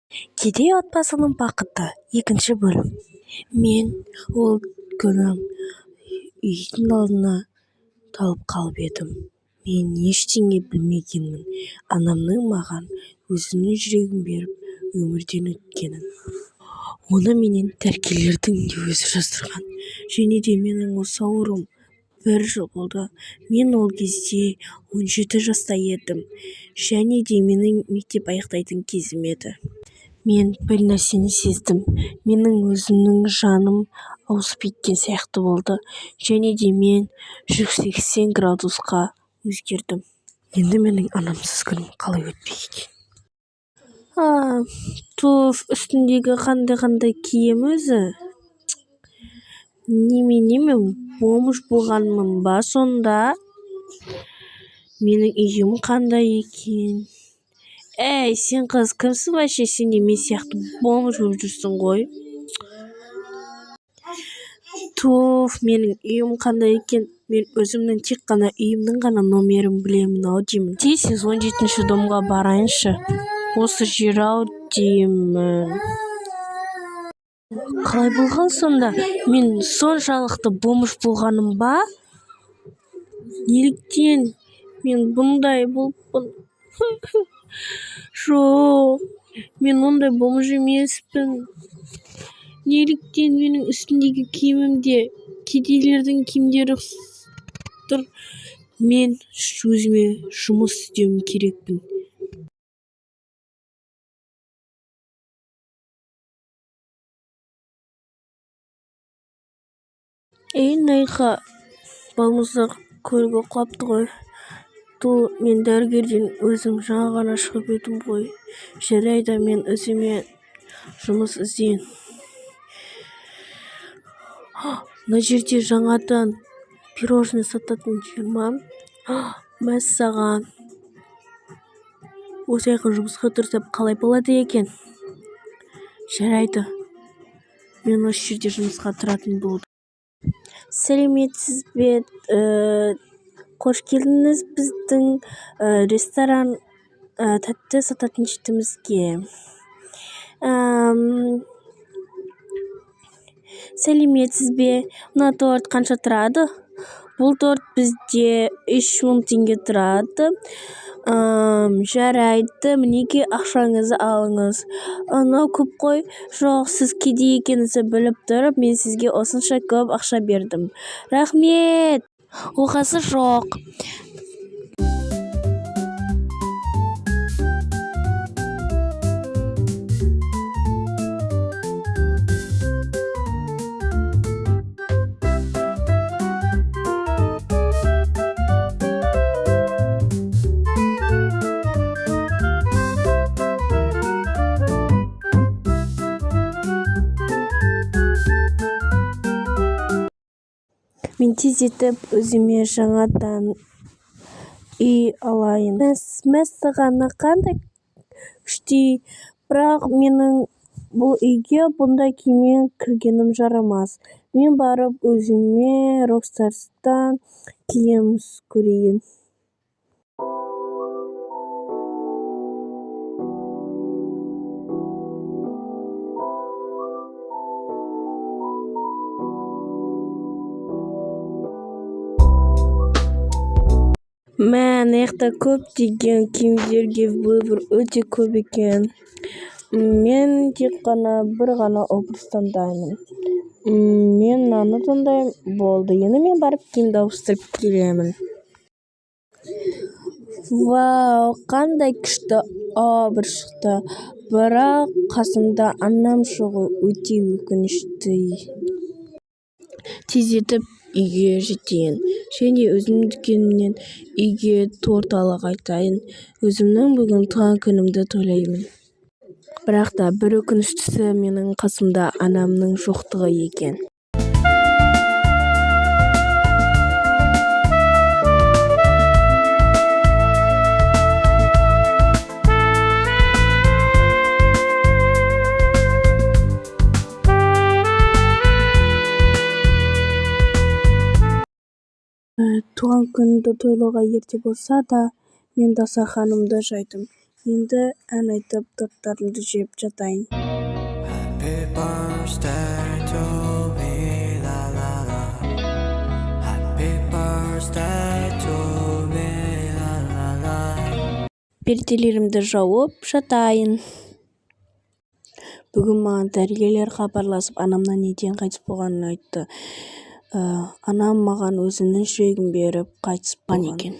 Кедей отбасының бақыты екінші бөлім. Мен ол күні үйдің алдына талып қалып едім. Мен ештеңе білмегенмін. Анамның маған өзінің жүрегін беріп, өмірден өткенін. Оны менен дәрігерлердің де өзі жаздырған. Және де менің осы ауруым 1 жыл болды. Мен ол кезде 17 жаста едім. Және де менің мектеп аяқтайтын кезім еді. Мен бір нәрсені сездім. Менің өзімнің жаным ауысып кеткен сияқты болды. Және де мен 180 градусқа өзгердім. Енді менің анамсыз күнім қалай өтпек екен? Туф, үстіндегі қандай киім өзі? Неме бомж болғанмын ба сонда? Менің үйім қандай екен? Әй, сен қыз кімсің вообще? Сен де мен сияқты бомж болып жүрсің ғой. Туф, менің үйім қандай екен? Мен өзімнің тек қана үйімнің ғана номерін білемін-ау деймін. Тез 17-ші домға барайыншы. Осы жер-ау деймін. Қалай болған сонда? Мен соншалықты бомж болғаным ба? Неліктен мен бұндай болыппын? Жоқ, мен ондай бомж емеспін. Неліктен менің үстіндегі киімімде кедейлердің киімдері тұр? Мен өзіме жұмыс істеуім керекпін. Найха, балмұздақ көлге құлапты ғой. Мен дәрігерден өзім жаңа ғана шығып едім ғой. Жарайды, мен өзіме жұмыс іздейін. Мына жерде жаңадан пирожный сататын жер ма? Мәссаған. Осы жаққа жұмысқа тұрсам қалай болады екен? Жарайды. Мен осы жерде жұмысқа тұратын болдым. Сәлеметсіз бе? Қош келдіңіз біздің ресторан тәтті сататын жетімізге. Сәлеметсіз бе? Мына торт қанша тұрады? Бұл торт бізде 3000 теңге тұрады. Жарайды, мінеки ақшаңызды алыңыз. Анау көп қой. Жоқ, сіз кедей екеніңізді біліп тұрып, мен сізге осынша көп ақша бердім. Рахмет. Оқасы жоқ. Мен тез етіп өзіме жаңадан үй алайын. Мәссаған, қандай күшті. Бірақ менің бұл үйге бұндай киіммен кіргенім жарамас. Мен барып өзіме Rockstar'дан киім көрейін. Мына көптеген киімдерге выбор өте көп екен. Мен тек қана бір ғана образ таңдаймын. Мен мынаны таңдаймын. Болды. Енді мен барып киімді ауыстырып келемін. Вау, қандай күшті образ шықты. Бірақ қасымда анам шығу өте өкінішті. Тез етіп үйге жетейін. Және өзімнің дүкенімнен үйге торт ала қайтайын. Өзімнің бүгін туған күнімді тойлаймын. Бірақ та бір өкініштісі менің қасымда анамның жоқтығы екен. Туған күнді тойлауға ерте болса да, мен дастарханымды жайдым. Енді ән айтып торттарымды жеп жатайын. Happy birthday to me, la la la. Happy birthday to me, la la la. Перделерімді жауып жатайын. Бүгін маған дәрігерлер хабарласып, анамнан неден қайтыс болғанын айтты. Анам маған өзінің жүрегін беріп қайтыс болған екен.